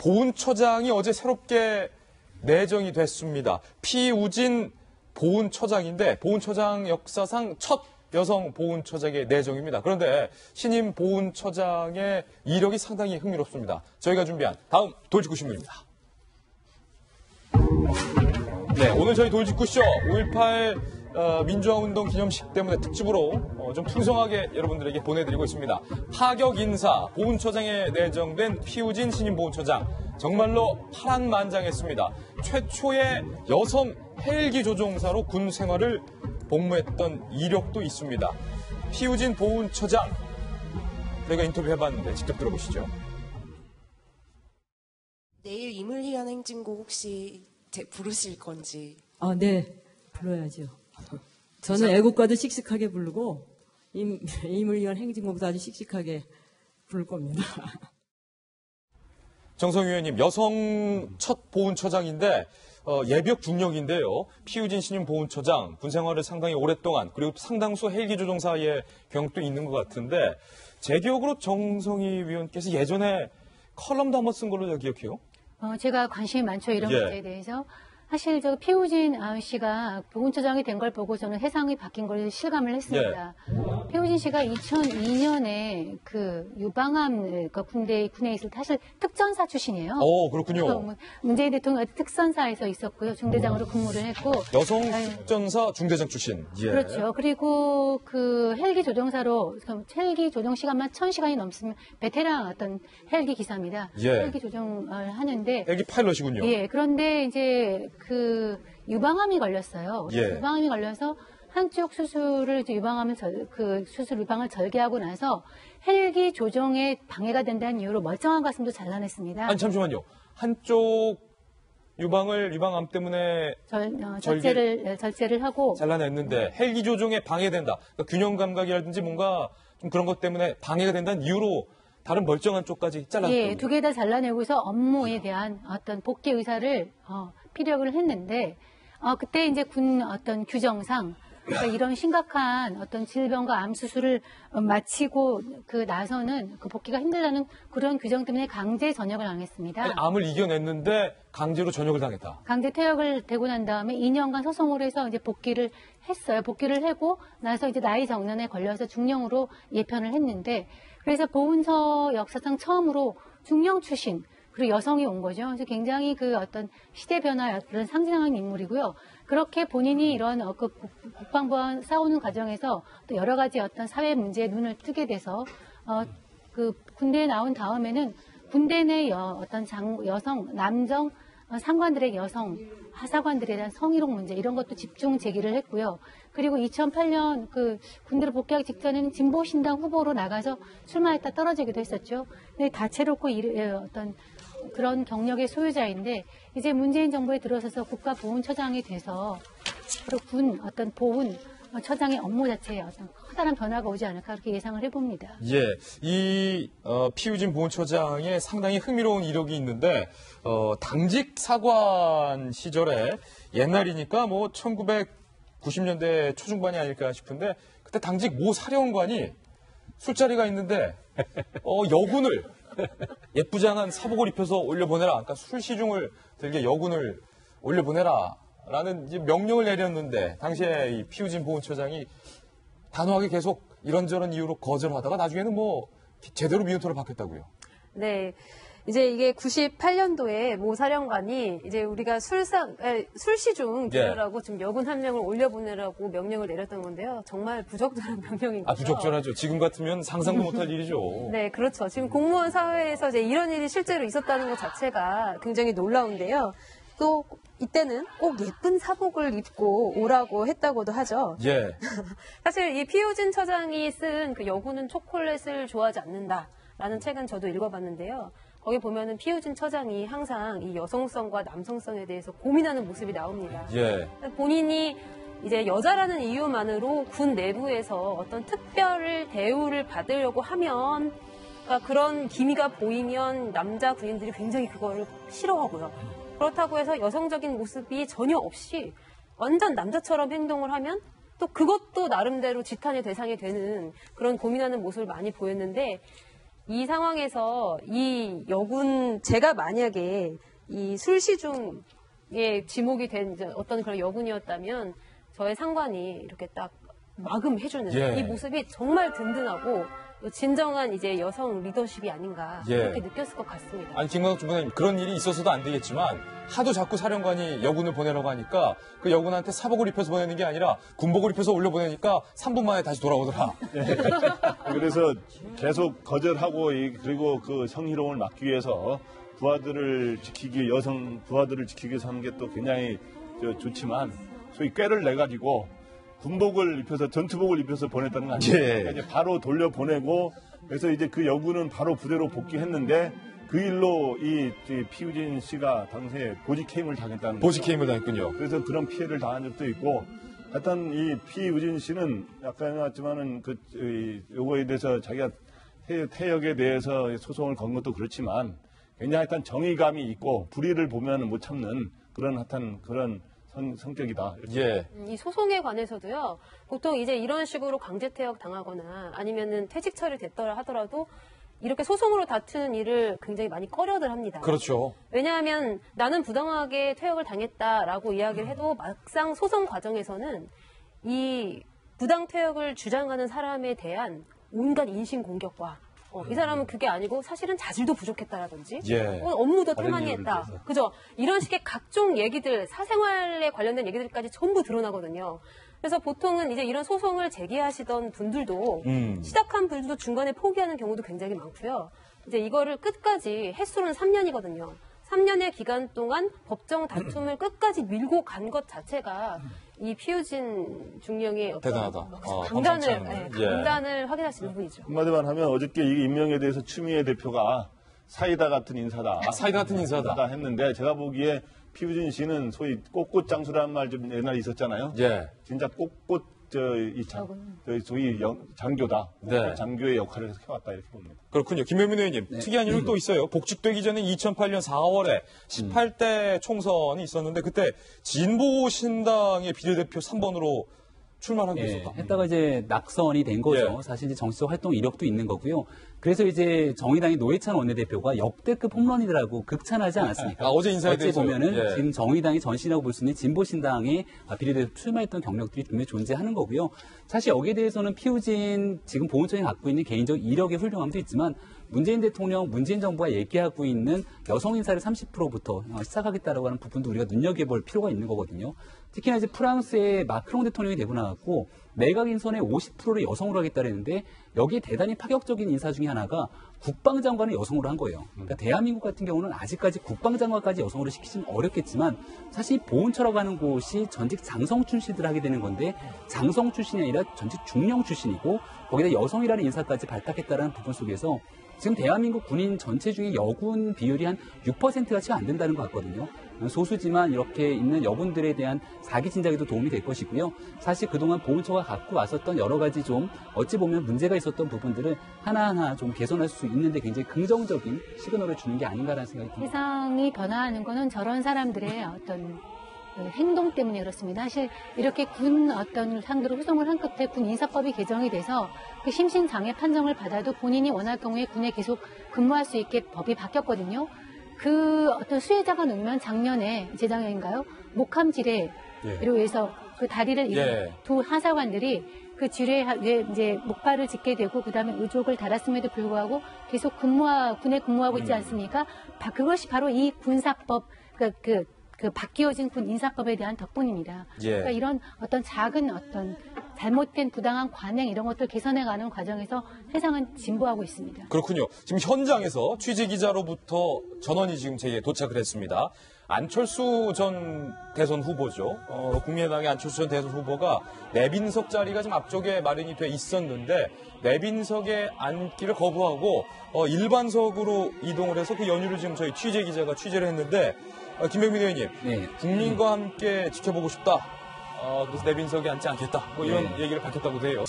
보훈처장이 어제 새롭게 내정이 됐습니다. 피우진 보훈처장인데 보훈처장 역사상 첫 여성 보훈처장의 내정입니다. 그런데 신임 보훈처장의 이력이 상당히 흥미롭습니다. 저희가 준비한 다음 돌직구 신문입니다. 네, 오늘 저희 돌직구쇼 5.18 민주화운동 기념식 때문에 특집으로 좀 풍성하게 여러분들에게 보내드리고 있습니다. 파격 인사, 보훈처장에 내정된 피우진 신임 보훈처장. 정말로 파란만장했습니다. 최초의 여성 헬기 조종사로 군 생활을 복무했던 이력도 있습니다. 피우진 보훈처장, 저희가 인터뷰해봤는데 직접 들어보시죠. 내일 임을위한 행진곡 혹시 부르실 건지? 네, 불러야죠. 저는 애국가도 씩씩하게 부르고 임을 위한 행진곡도 아주 씩씩하게 부를 겁니다. 정성희 의원님, 여성 첫 보훈처장인데 예비역 중령인데요. 피우진 신임 보훈처장, 군 생활을 상당히 오랫동안 그리고 상당수 헬기 조종사의 경력도 있는 것 같은데 제 기억으로 정성희 위원께서 예전에 컬럼도 한번 쓴 걸로 기억해요. 제가 관심이 많죠. 이런 문제에 대해서. 사실 저 피우진 씨가 보훈처장이 된 걸 보고 저는 세상이 바뀐 걸 실감을 했습니다. 피우진 씨가 2002년에 그 유방암 군에 있을 때 사실 특전사 출신이에요. 그렇군요. 문재인 대통령 특전사에서 있었고요. 중대장으로 근무를 했고. 여성 특전사 중대장 출신. 예. 그렇죠. 그리고 그 헬기 조종사로 헬기 조종 시간만 1000시간이 넘으면 베테랑 어떤 헬기 기사입니다. 헬기 조종을 하는데. 헬기 파일럿이군요. 예. 그런데 이제 그 유방암이 걸렸어요. 유방암이 걸려서 한쪽 수술을 유방암을 유방을 절개하고 나서 헬기 조종에 방해가 된다는 이유로 멀쩡한 가슴도 잘라냈습니다. 아니 잠시만요. 한쪽 유방암 때문에 절제를 하고 잘라냈는데 헬기 조종에 방해된다. 그러니까 균형 감각이라든지 뭔가 좀 그런 것 때문에 방해가 된다는 이유로 다른 멀쩡한 쪽까지 잘랐거든요. 예, 두 개 다 잘라내고서 업무에 대한 어떤 복귀 의사를 피력을 했는데 그때 이제 군 어떤 규정상 그러니까 이런 심각한 어떤 질병과 암 수술을 마치고 나서는 복귀가 힘들다는 그런 규정 때문에 강제 전역을 당했습니다. 아니, 암을 이겨냈는데 강제로 전역을 당했다. 강제 퇴역을 되고 난 다음에 2년간 소송을 해서 이제 복귀를 했어요. 복귀를 하고 나서 이제 나이 정년에 걸려서 중령으로 예편을 했는데 그래서 보훈처 역사상 처음으로 중령 출신 그리고 여성이 온 거죠. 그래서 굉장히 그 어떤 시대 변화의 그런 상징하는 인물이고요. 그렇게 본인이 이런 국방부와 싸우는 과정에서 또 여러 가지 어떤 사회 문제에 눈을 뜨게 돼서 군대에 나온 다음에는 군대 내 어떤 남정 상관들의 여성 하사관들에 대한 성희롱 문제 이런 것도 집중 제기를 했고요. 그리고 2008년 군대로 복귀하기 직전에는 진보신당 후보로 나가서 출마했다 떨어지기도 했었죠. 근데 다채롭고 어떤 그런 경력의 소유자인데 이제 문재인 정부에 들어서서 국가보훈처장이 돼서 군 어떤 보훈처장의 업무 자체에 어떤 커다란 변화가 오지 않을까 그렇게 예상을 해봅니다. 예, 이 피우진 보훈처장의 상당히 흥미로운 이력이 있는데 당직 사관 시절에 옛날이니까 뭐 1990년대 초중반이 아닐까 싶은데 그때 당직 모 사령관이 술자리가 있는데 여군을 예쁘장한 사복을 입혀서 올려보내라. 그러니까 술 시중을 들게 여군을 올려보내라. 라는 이제 명령을 내렸는데 당시에 이 피우진 보훈처장이 단호하게 계속 이런저런 이유로 거절하다가 나중에는 뭐 제대로 미운털을 박혔다고요. 네. 이제 이게 98년도에 모 사령관이 이제 우리가 술시중 들으라고 지금 여군 한 명을 올려보내라고 명령을 내렸던 건데요. 정말 부적절한 명령인 거죠. 부적절하죠. 지금 같으면 상상도 못할 일이죠. 네, 그렇죠. 지금 공무원 사회에서 이제 이런 일이 실제로 있었다는 것 자체가 굉장히 놀라운데요. 또 이때는 꼭 예쁜 사복을 입고 오라고 했다고도 하죠. 예. 사실 이 피우진 처장이 쓴 여군은 초콜릿을 좋아하지 않는다라는 책은 저도 읽어봤는데요. 거기 보면은 피우진 처장이 항상 이 여성성과 남성성에 대해서 고민하는 모습이 나옵니다. 예. 본인이 이제 여자라는 이유만으로 군 내부에서 어떤 특별 대우를 받으려고 하면 그러니까 그런 기미가 보이면 남자 군인들이 굉장히 그거를 싫어하고요. 그렇다고 해서 여성적인 모습이 전혀 없이 완전 남자처럼 행동을 하면 또 그것도 나름대로 지탄의 대상이 되는 그런 고민하는 모습을 많이 보였는데 이 상황에서 이 여군, 제가 만약에 이 술시중에 지목이 된 이제 어떤 그런 여군이었다면 저의 상관이 이렇게 딱 마금해주는 예. 이 모습이 정말 든든하고 진정한 이제 여성 리더십이 아닌가 예. 그렇게 느꼈을 것 같습니다. 아니, 김광석 주무관님, 그런 일이 있어서도 안 되겠지만, 하도 자꾸 사령관이 여군을 보내라고 하니까, 그 여군한테 사복을 입혀서 보내는 게 아니라, 군복을 입혀서 올려보내니까 3분 만에 다시 돌아오더라. 그래서 계속 거절하고 그리고 그 성희롱을 막기 위해서 여성 부하들을 지키기 위해서 하는 게 또 굉장히 좋지만 소위 꾀를 내가지고 군복을 입혀서 전투복을 입혀서 보냈다는 거 아니에요? 예. 그러니까 이제 바로 돌려보내고 그래서 이제 그 여군은 바로 부대로 복귀했는데 그 일로 이 피우진 씨가 당시에 보직해임을 당했다는 거죠. 보직해임을 당했군요. 그래서 그런 피해를 당한 적도 있고 하여튼 이 피우진 씨는 아까 해놨지만은 요거에 대해서 자기가 퇴역에 대해서 소송을 건 것도 그렇지만 굉장히 하여튼 정의감이 있고 불의를 보면 못 참는 그런 하여튼 그런 성격이다. 예. 이 소송에 관해서도요, 보통 이제 이런 식으로 강제퇴역 당하거나 아니면은 퇴직 처리됐더라 하더라도 이렇게 소송으로 다투는 일을 굉장히 많이 꺼려들 합니다. 그렇죠. 왜냐하면 나는 부당하게 퇴역을 당했다라고 이야기를 해도 막상 소송 과정에서는 이 부당 퇴역을 주장하는 사람에 대한 온갖 인신 공격과 이 사람은 그게 아니고 사실은 자질도 부족했다라든지 예. 업무도 다른 태만히 이유를 했다. 들어서. 그죠? 이런 식의 각종 얘기들, 사생활에 관련된 얘기들까지 전부 드러나거든요. 그래서 보통은 이제 이런 소송을 제기하시던 분들도 시작한 분들도 중간에 포기하는 경우도 굉장히 많고요. 이제 이거를 끝까지 횟수는 3년이거든요. 3년의 기간 동안 법정 다툼을 끝까지 밀고 간 것 자체가 이 피우진 중령의 어떤 대단하다. 강단을 확인할 수 있는 부분이죠. 한마디만 하면 어저께 이 임명에 대해서 추미애 대표가 사이다 같은 인사다. 사이다 같은 인사다. 했는데 제가 보기에 피우진 씨는 소위 꽃꽃장수라는 말 좀 옛날에 있었잖아요. 예. 진짜 꽃꽃 소위 장교다. 네. 장교의 역할을 해왔다 이렇게 봅니다. 그렇군요. 김현민 의원님, 특이한 일이 또 있어요. 복직되기 전에 2008년 4월에 18대 총선이 있었는데 그때 진보신당의 비례대표 3번으로 출마한 게 예, 있었다. 했다가 이제 낙선이 된 거죠. 예. 사실 이제 정치적 활동 이력도 있는 거고요. 그래서 이제 정의당의 노회찬 원내대표가 역대급 홈런이라고 극찬하지 않았습니까? 어제 인사에 어찌 대해서. 보면은 예. 지금 정의당의 전신이라고 볼 수 있는 진보신당의 비례대표 출마했던 경력들이 분명히 존재하는 거고요. 사실 여기에 대해서는 피우진 지금 보훈처에 갖고 있는 개인적 이력의 훌륭함도 있지만 문재인 대통령, 문재인 정부가 얘기하고 있는 여성 인사를 30%부터 시작하겠다라고 하는 부분도 우리가 눈여겨볼 필요가 있는 거거든요. 특히나 이제 프랑스의 마크롱 대통령이 되고 나왔고 내각 인선의 50%를 여성으로 하겠다는데 여기에 대단히 파격적인 인사 중에 하나가 국방장관을 여성으로 한 거예요. 그러니까 대한민국 같은 경우는 아직까지 국방장관까지 여성으로 시키지는 어렵겠지만 사실 보훈처라고 하는 곳이 전직 장성 출신들 하게 되는 건데 장성 출신이 아니라 전직 중령 출신이고 거기다 여성이라는 인사까지 발탁했다는 부분 속에서 지금 대한민국 군인 전체 중에 여군 비율이 한 6%가 채 안 된다는 것 같거든요. 소수지만 이렇게 있는 여군들에 대한 사기 진작에도 도움이 될 것이고요. 사실 그동안 보훈처가 갖고 왔었던 여러 가지 좀 어찌 보면 문제가 있었던 부분들을 하나하나 좀 개선할 수 있는데 굉장히 긍정적인 시그널을 주는 게 아닌가라는 생각이 듭니다. 세상이 변화하는 거는 저런 사람들의 어떤 행동 때문에 그렇습니다. 사실 이렇게 군 어떤 상대로 후송을 한 끝에 군 인사법이 개정이 돼서 그 심신장애 판정을 받아도 본인이 원할 경우에 군에 계속 근무할 수 있게 법이 바뀌었거든요. 그 어떤 수혜자가 누르면 작년에 재작년인가요? 목함 지뢰로 해서 그 다리를 잃은 두 하사관들이 그 지뢰에 이제 목발을 짚게 되고 그다음에 의족을 달았음에도 불구하고 계속 군에 근무하고 있지 않습니까? 그것이 바로 이 군사법 그 바뀌어진 군 인사법에 대한 덕분입니다. 그러니까 이런 어떤 작은 어떤 잘못된 부당한 관행 이런 것들 개선해가는 과정에서 세상은 진보하고 있습니다. 그렇군요. 지금 현장에서 취재 기자로부터 전원이 지금 제게 도착을 했습니다. 안철수 전 대선 후보죠. 국민의당의 안철수 전 대선 후보가 내빈석 자리가 지금 앞쪽에 마련이 돼 있었는데 내빈석에 앉기를 거부하고 일반석으로 이동을 해서 그 연유를 지금 저희 취재 기자가 취재를 했는데 김병민 의원님, 네. 국민과 함께 지켜보고 싶다. 그래서 내빈석에 앉지 않겠다. 뭐 이런 네. 얘기를 밝혔다고 해요.